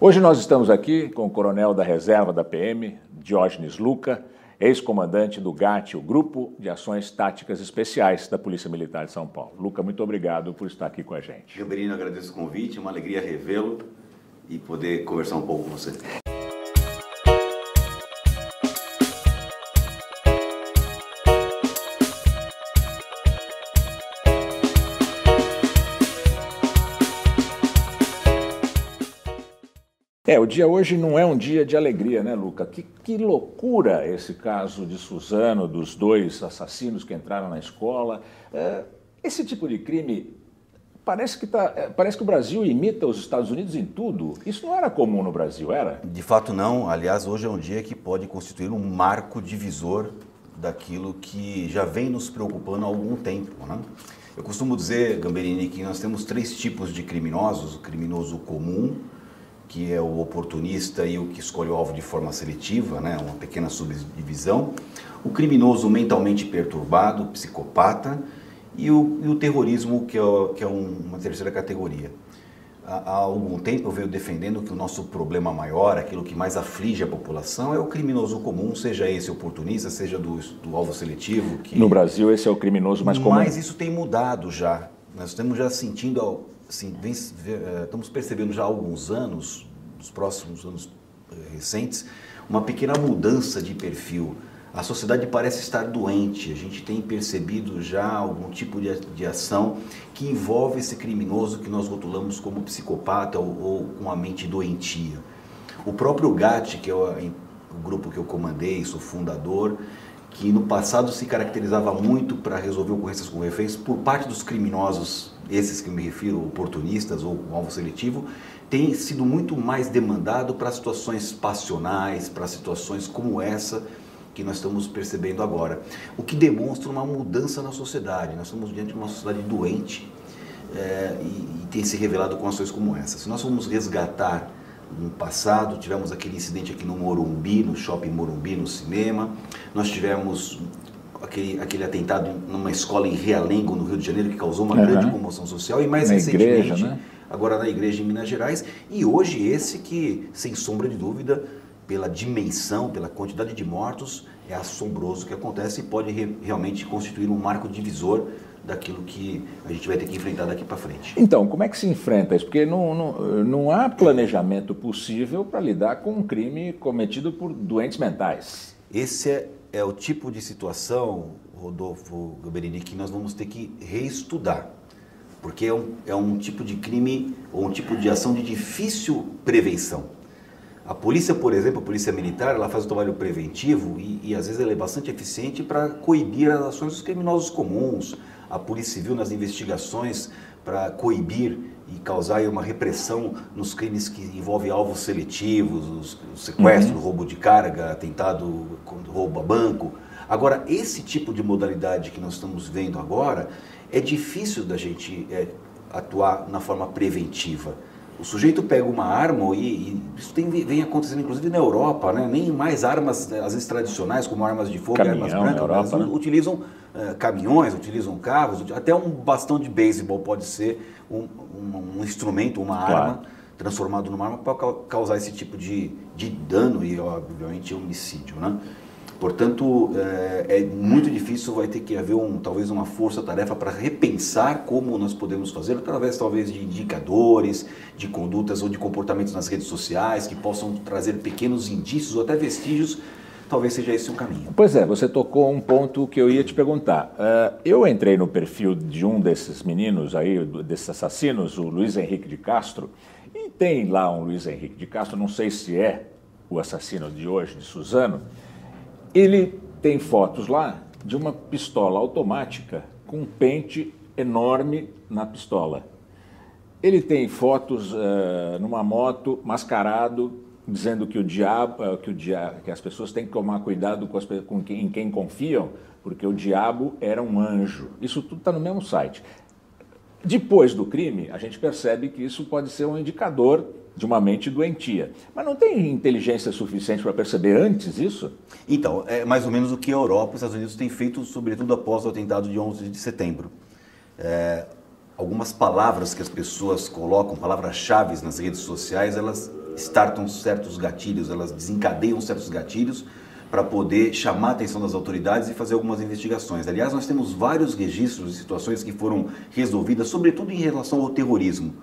Hoje nós estamos aqui com o coronel da reserva da PM, Diógenes Luca, ex-comandante do GAT, o Grupo de Ações Táticas Especiais da Polícia Militar de São Paulo. Luca, muito obrigado por estar aqui com a gente. Gamberini, agradeço o convite, é uma alegria revê-lo e poder conversar um pouco com você. O dia hoje não é um dia de alegria, né, Luca? Que loucura esse caso de Suzano, dos dois assassinos que entraram na escola. Esse tipo de crime, parece que o Brasil imita os Estados Unidos em tudo. Isso não era comum no Brasil, era? De fato não. Aliás, hoje é um dia que pode constituir um marco divisor daquilo que já vem nos preocupando há algum tempo, né? Eu costumo dizer, Gamberini, que nós temos três tipos de criminosos. O criminoso comum, que é o oportunista e o que escolhe o alvo de forma seletiva, né? Uma pequena subdivisão. O criminoso mentalmente perturbado, psicopata, e o terrorismo, que é uma terceira categoria. Há algum tempo eu venho defendendo que o nosso problema maior, aquilo que mais aflige a população, é o criminoso comum, seja esse oportunista, seja do alvo seletivo. No Brasil esse é o criminoso mais comum. Mas isso tem mudado já. Nós estamos já sentindo... Assim, estamos percebendo já há alguns anos, nos próximos anos recentes, uma pequena mudança de perfil. A sociedade parece estar doente, a gente tem percebido já algum tipo de ação que envolve esse criminoso que nós rotulamos como psicopata ou com a mente doentia. O próprio GAT, que é o grupo que eu comandei, sou fundador, que no passado se caracterizava muito para resolver ocorrências com reféns por parte dos criminosos, esses que eu me refiro, oportunistas ou alvo seletivo, tem sido muito mais demandado para situações passionais, para situações como essa que nós estamos percebendo agora. O que demonstra uma mudança na sociedade. Nós estamos diante de uma sociedade doente e tem se revelado com ações como essa. Se nós formos resgatar no passado, tivemos aquele incidente aqui no Morumbi, no Shopping Morumbi, no cinema, nós tivemos aquele atentado numa escola em Realengo, no Rio de Janeiro, que causou uma grande comoção social, e mais recentemente, igreja, né? Agora na igreja em Minas Gerais, e hoje esse que, sem sombra de dúvida, pela dimensão, pela quantidade de mortos, é assombroso o que acontece e pode realmente constituir um marco divisor daquilo que a gente vai ter que enfrentar daqui para frente. Então, como é que se enfrenta isso? Porque não há planejamento possível para lidar com um crime cometido por doentes mentais. Esse é o tipo de situação, Rodolfo Gamberini, que nós vamos ter que reestudar, porque é um tipo de crime ou um tipo de ação de difícil prevenção. A polícia, por exemplo, a polícia militar, ela faz o trabalho preventivo e às vezes ela é bastante eficiente para coibir as ações dos criminosos comuns. A polícia civil nas investigações para coibir e causar uma repressão nos crimes que envolvem alvos seletivos, o sequestro, roubo de carga, atentado, roubo a banco. Agora, esse tipo de modalidade que nós estamos vendo agora, é difícil da gente atuar na forma preventiva. O sujeito pega uma arma e isso vem acontecendo inclusive na Europa, né? Nem mais armas, às vezes tradicionais, como armas de fogo, armas brancas, Europa, né? Utilizam caminhões, utilizam carros, até um bastão de beisebol pode ser um instrumento, uma arma, transformado numa arma para causar esse tipo de dano e, obviamente, homicídio, né? Portanto, é muito difícil, vai ter que haver talvez uma força-tarefa para repensar como nós podemos fazer, através talvez de indicadores, de condutas ou de comportamentos nas redes sociais, que possam trazer pequenos indícios ou até vestígios, talvez seja esse um caminho. Pois é, você tocou um ponto que eu ia te perguntar. Eu entrei no perfil de um desses meninos aí, desses assassinos, o Luiz Henrique de Castro, e tem lá um Luiz Henrique de Castro, não sei se é o assassino de hoje, de Suzano. Ele tem fotos lá de uma pistola automática com um pente enorme na pistola. Ele tem fotos numa moto, mascarado, dizendo que que as pessoas têm que tomar cuidado em quem confiam, porque o diabo era um anjo. Isso tudo está no mesmo site. Depois do crime, a gente percebe que isso pode ser um indicador de uma mente doentia. Mas não tem inteligência suficiente para perceber antes isso? Então, é mais ou menos o que a Europa e os Estados Unidos têm feito, sobretudo após o atentado de 11 de setembro. Algumas palavras que as pessoas colocam, palavras-chave nas redes sociais, elas startam certos gatilhos, elas desencadeiam certos gatilhos para poder chamar a atenção das autoridades e fazer algumas investigações. Aliás, nós temos vários registros de situações que foram resolvidas, sobretudo em relação ao terrorismo,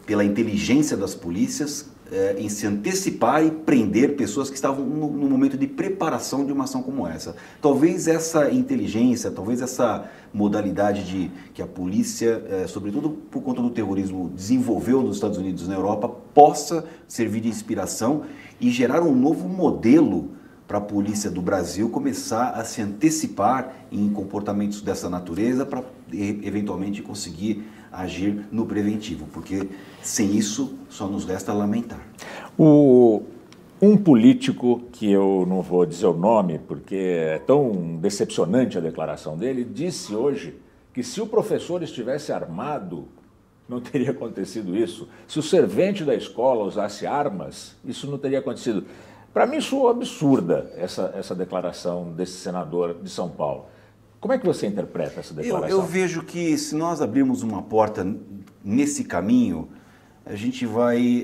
pela inteligência das polícias em se antecipar e prender pessoas que estavam no momento de preparação de uma ação como essa. Talvez essa inteligência, talvez essa modalidade que a polícia, sobretudo por conta do terrorismo, desenvolveu nos Estados Unidos e na Europa, possa servir de inspiração e gerar um novo modelo para a polícia do Brasil começar a se antecipar em comportamentos dessa natureza para eventualmente conseguir agir no preventivo, porque sem isso só nos resta lamentar. Um político, que eu não vou dizer o nome porque é tão decepcionante a declaração dele, disse hoje que se o professor estivesse armado, não teria acontecido isso. Se o servente da escola usasse armas, isso não teria acontecido. Para mim soou absurda essa declaração desse senador de São Paulo. Como é que você interpreta essa declaração? Eu vejo que se nós abrirmos uma porta nesse caminho, a gente vai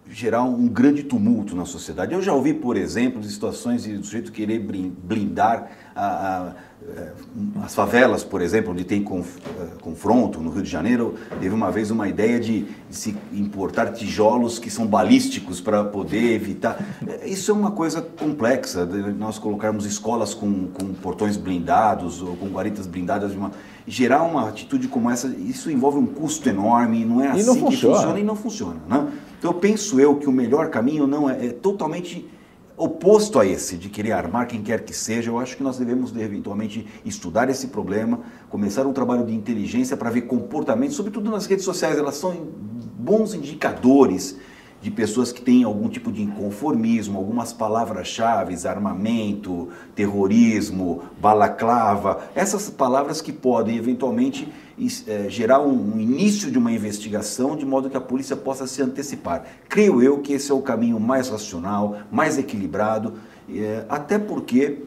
gerar um grande tumulto na sociedade. Eu já ouvi, por exemplo, de situações de do sujeito querer blindar as favelas, por exemplo, onde tem confronto no Rio de Janeiro. Teve uma vez uma ideia de se importar tijolos que são balísticos para poder evitar. Isso é uma coisa complexa, de nós colocarmos escolas com portões blindados ou com guaritas blindadas, gerar uma atitude como essa. Isso envolve um custo enorme, não é assim que funciona e não funciona, né? Então penso eu que o melhor caminho não é totalmente oposto a esse, de querer armar quem quer que seja. Eu acho que nós devemos eventualmente estudar esse problema, começar um trabalho de inteligência para ver comportamentos, sobretudo nas redes sociais. Elas são bons indicadores de pessoas que têm algum tipo de inconformismo, algumas palavras-chave, armamento, terrorismo, balaclava, essas palavras que podem eventualmente gerar um início de uma investigação, de modo que a polícia possa se antecipar. Creio eu que esse é o caminho mais racional, mais equilibrado, até porque,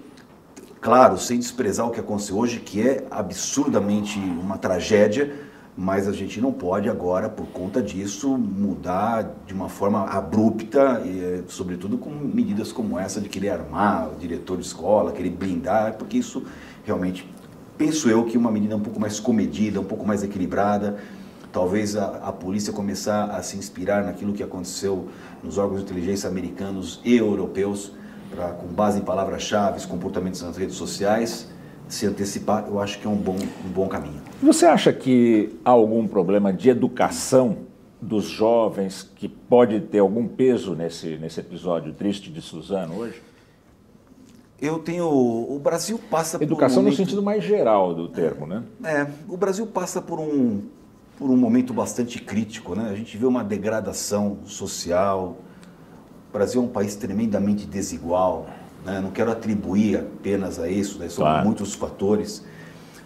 claro, sem desprezar o que aconteceu hoje, que é absurdamente uma tragédia, mas a gente não pode agora, por conta disso, mudar de uma forma abrupta, sobretudo com medidas como essa de querer armar o diretor de escola, querer blindar, porque isso realmente, penso eu, que uma medida um pouco mais comedida, um pouco mais equilibrada, talvez a polícia começar a se inspirar naquilo que aconteceu nos órgãos de inteligência americanos e europeus, com base em palavras-chave, comportamentos nas redes sociais, se antecipar. Eu acho que é um bom caminho. Você acha que há algum problema de educação dos jovens que pode ter algum peso nesse episódio triste de Suzano hoje? O Brasil passa por educação no sentido mais geral do termo, né? O Brasil passa por um momento bastante crítico, né? A gente vê uma degradação social. O Brasil é um país tremendamente desigual. Não quero atribuir apenas a isso, são muitos fatores,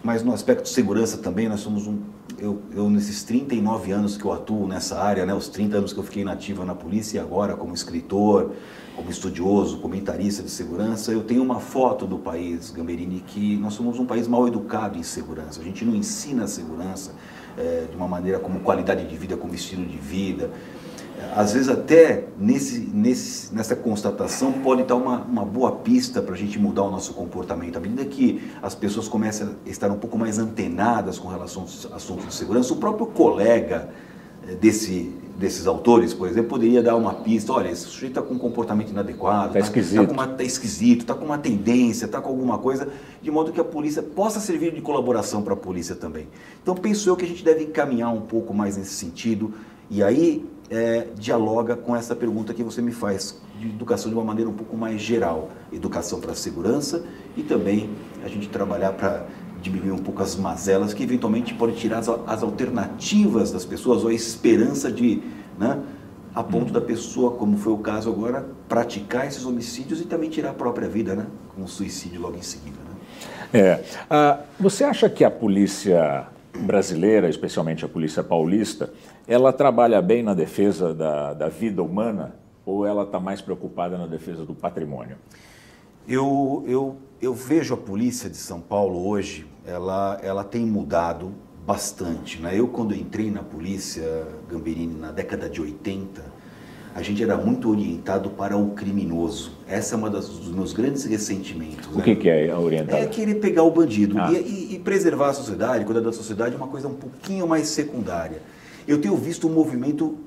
mas no aspecto de segurança também nós somos eu nesses 39 anos que eu atuo nessa área, os 30 anos que eu fiquei nativa na polícia e agora como escritor, como estudioso, comentarista de segurança, eu tenho uma foto do país, Gamberini, que nós somos um país mal educado em segurança. A gente não ensina a segurança de uma maneira como qualidade de vida, como estilo de vida. Às vezes até nessa constatação pode estar uma boa pista para a gente mudar o nosso comportamento. À medida que as pessoas começam a estar um pouco mais antenadas com relação aos assuntos de segurança, o próprio colega desses autores, por exemplo, poderia dar uma pista: olha, esse sujeito está com um comportamento inadequado, está esquisito, está com uma tendência, está com alguma coisa, de modo que a polícia possa servir de colaboração para a polícia também. Então penso eu que a gente deve encaminhar um pouco mais nesse sentido, e aí dialoga com essa pergunta que você me faz, de educação de uma maneira um pouco mais geral, educação para a segurança e também a gente trabalhar para diminuir um pouco as mazelas que eventualmente podem tirar as alternativas das pessoas ou a esperança a ponto da pessoa, como foi o caso agora, praticar esses homicídios e também tirar a própria vida, com um suicídio logo em seguida. Você acha que a polícia brasileira, especialmente a polícia paulista, ela trabalha bem na defesa da vida humana ou ela está mais preocupada na defesa do patrimônio? Eu vejo a polícia de São Paulo hoje, ela tem mudado bastante. Eu, quando entrei na polícia, Gamberini, na década de 80, a gente era muito orientado para o criminoso. Essa é uma dos meus grandes ressentimentos. O que é a orientada? É querer pegar o bandido e preservar a sociedade, cuidar da sociedade é uma coisa um pouquinho mais secundária. Eu tenho visto um movimento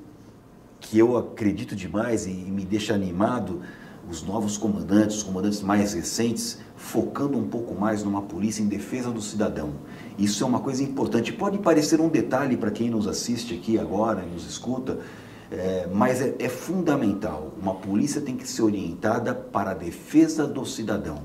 que eu acredito demais e me deixa animado, os novos comandantes, os comandantes mais recentes, focando um pouco mais numa polícia em defesa do cidadão. Isso é uma coisa importante. Pode parecer um detalhe para quem nos assiste aqui agora e nos escuta, mas é fundamental. Uma polícia tem que ser orientada para a defesa do cidadão.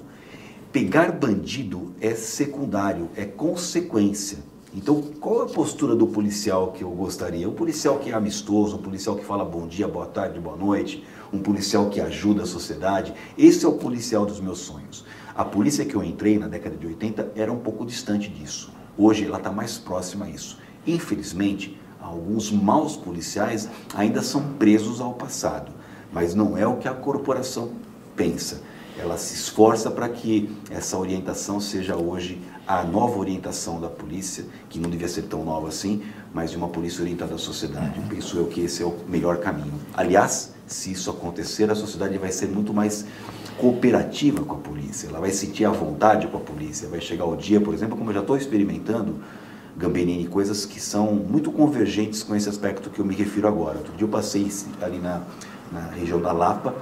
Pegar bandido é secundário, é consequência. Então, qual a postura do policial que eu gostaria? Um policial que é amistoso, um policial que fala bom dia, boa tarde, boa noite, um policial que ajuda a sociedade. Esse é o policial dos meus sonhos. A polícia que eu entrei na década de 80 era um pouco distante disso. Hoje ela está mais próxima a isso. Infelizmente, alguns maus policiais ainda são presos ao passado, mas não é o que a corporação pensa. Ela se esforça para que essa orientação seja hoje a nova orientação da polícia, que não devia ser tão nova assim, mas de uma polícia orientada à sociedade. Penso eu que esse é o melhor caminho. Aliás, se isso acontecer, a sociedade vai ser muito mais cooperativa com a polícia, ela vai sentir a vontade com a polícia, vai chegar o dia, por exemplo, como eu já estou experimentando, Gamberini, coisas que são muito convergentes com esse aspecto que eu me refiro agora. Outro dia eu passei ali na região da Lapa,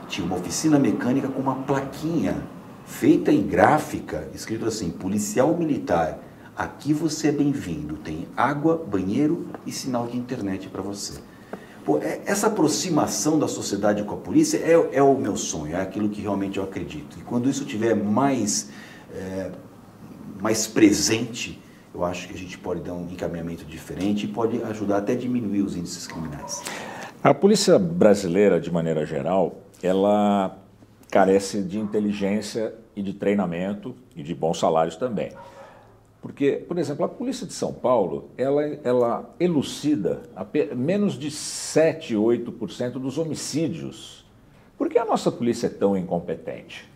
tinha uma oficina mecânica com uma plaquinha feita em gráfica, escrito assim, policial militar, aqui você é bem-vindo, tem água, banheiro e sinal de internet para você. Pô, essa aproximação da sociedade com a polícia é o meu sonho, é aquilo que realmente eu acredito. E quando isso estiver mais presente, eu acho que a gente pode dar um encaminhamento diferente e pode ajudar até a diminuir os índices criminais. A polícia brasileira, de maneira geral, ela carece de inteligência e de treinamento e de bons salários também. Porque, por exemplo, a polícia de São Paulo, ela elucida menos de 7, 8% dos homicídios. Por que a nossa polícia é tão incompetente?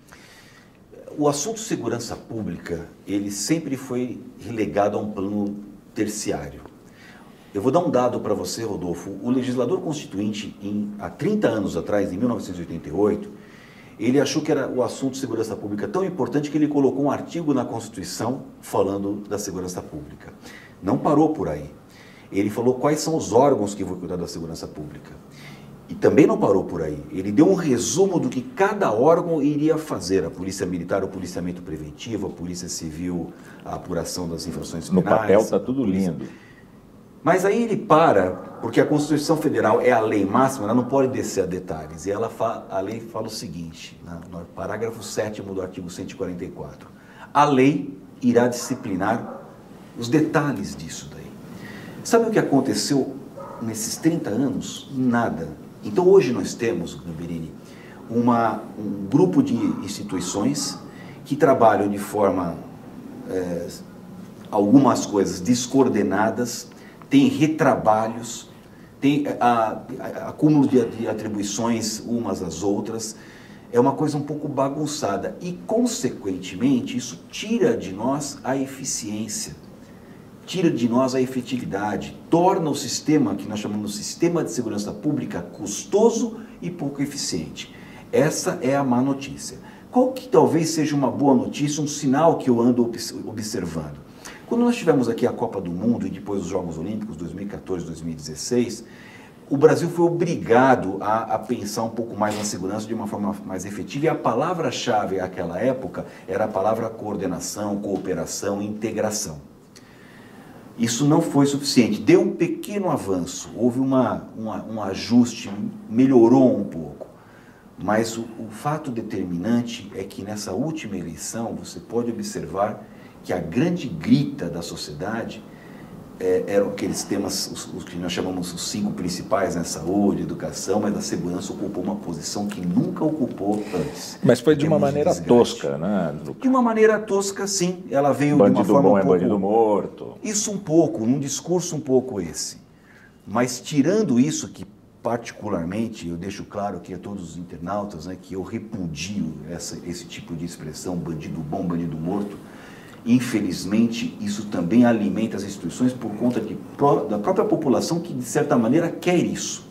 O assunto segurança pública, ele sempre foi relegado a um plano terciário. Eu vou dar um dado para você, Rodolfo. O legislador constituinte, há 30 anos atrás, em 1988, ele achou que era o assunto de segurança pública tão importante que ele colocou um artigo na Constituição falando da segurança pública. Não parou por aí. Ele falou quais são os órgãos que vão cuidar da segurança pública. E também não parou por aí. Ele deu um resumo do que cada órgão iria fazer. A Polícia Militar, o policiamento preventivo, a Polícia Civil, a apuração das infrações penais. No papel está tudo lindo. Mas aí ele para, porque a Constituição Federal é a lei máxima, ela não pode descer a detalhes. E a lei fala o seguinte, no parágrafo 7º do artigo 144. A lei irá disciplinar os detalhes disso daí. Sabe o que aconteceu nesses 30 anos? Nada. Então hoje nós temos, Gamberini, um grupo de instituições que trabalham de forma, algumas coisas descoordenadas, tem retrabalhos, tem acúmulo de atribuições umas às outras, é uma coisa um pouco bagunçada e, consequentemente, isso tira de nós a eficiência, tira de nós a efetividade, torna o sistema, que nós chamamos de sistema de segurança pública, custoso e pouco eficiente. Essa é a má notícia. Qual que talvez seja uma boa notícia, um sinal que eu ando observando? Quando nós tivemos aqui a Copa do Mundo e depois os Jogos Olímpicos, 2014, 2016, o Brasil foi obrigado a pensar um pouco mais na segurança de uma forma mais efetiva e a palavra-chave naquela época era a palavra coordenação, cooperação e integração. Isso não foi suficiente, deu um pequeno avanço, houve um ajuste, melhorou um pouco, mas o fato determinante é que nessa última eleição você pode observar que a grande grita da sociedade eram aqueles temas, os que nós chamamos os 5 principais, né? Saúde, educação, mas a segurança ocupou uma posição que nunca ocupou antes. Mas foi de uma maneira tosca, né? De uma maneira tosca, sim. Ela veio bandido de uma forma bom um pouco... bandido morto. Isso um pouco, num discurso um pouco esse. Mas tirando isso, que particularmente, eu deixo claro aqui a todos os internautas, né, que eu repudio esse tipo de expressão, bandido bom, bandido morto. Infelizmente, isso também alimenta as instituições por conta da própria população que, de certa maneira, quer isso.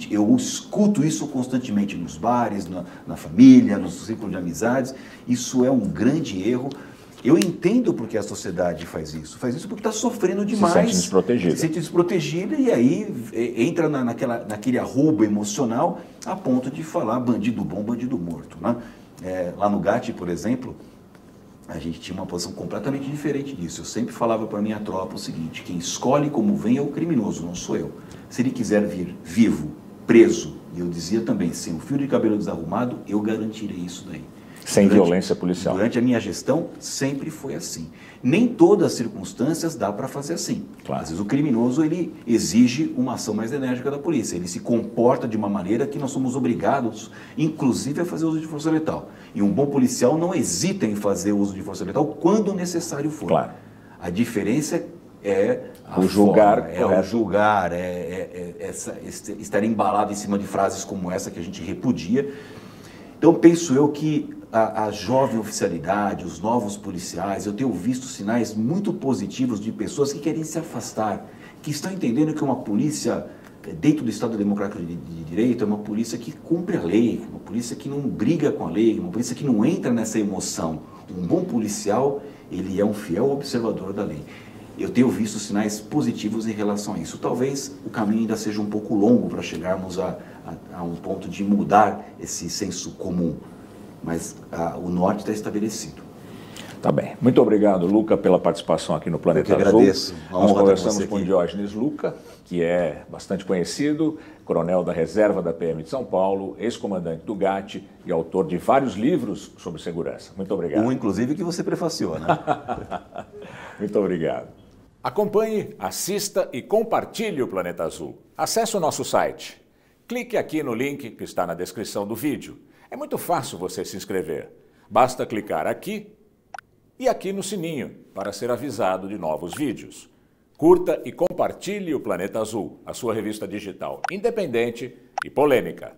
Eu escuto isso constantemente nos bares, na família, no círculo de amizades. Isso é um grande erro. Eu entendo porque a sociedade faz isso. Faz isso porque está sofrendo demais. Se sente desprotegida. Se sente desprotegida e aí entra naquele arrobo emocional a ponto de falar bandido bom, bandido morto. Né? Lá no GAT, por exemplo, a gente tinha uma posição completamente diferente disso. Eu sempre falava para a minha tropa o seguinte: quem escolhe como vem é o criminoso, não sou eu. Se ele quiser vir vivo, preso, e eu dizia também, sem o fio de cabelo desarrumado, eu garantirei isso daí. Sem violência policial. Durante a minha gestão, sempre foi assim. Nem todas as circunstâncias dá para fazer assim. Claro. Às vezes o criminoso ele exige uma ação mais enérgica da polícia. Ele se comporta de uma maneira que nós somos obrigados, inclusive, a fazer uso de força letal. E um bom policial não hesita em fazer uso de força letal quando necessário for. Claro. A diferença é o julgar, forma, o julgar, estar embalado em cima de frases como essa que a gente repudia. Então penso eu que a jovem oficialidade, os novos policiais, eu tenho visto sinais muito positivos de pessoas que querem se afastar, que estão entendendo que uma polícia dentro do Estado Democrático de Direito é uma polícia que cumpre a lei, uma polícia que não briga com a lei, uma polícia que não entra nessa emoção. Um bom policial, ele é um fiel observador da lei. Eu tenho visto sinais positivos em relação a isso. Talvez o caminho ainda seja um pouco longo para chegarmos a um ponto de mudar esse senso comum, mas o norte está estabelecido. Tá bem. Muito obrigado, Luca, pela participação aqui no Planeta Azul. Eu que agradeço. Nós conversamos com Diógenes Luca, que é bastante conhecido, coronel da reserva da PM de São Paulo, ex-comandante do GAT e autor de vários livros sobre segurança. Muito obrigado. Um, inclusive, que você prefaciou, né? Muito obrigado. Acompanhe, assista e compartilhe o Planeta Azul. Acesse o nosso site. Clique aqui no link que está na descrição do vídeo. É muito fácil você se inscrever. Basta clicar aqui e aqui no sininho para ser avisado de novos vídeos. Curta e compartilhe o Planeta Azul, a sua revista digital independente e polêmica.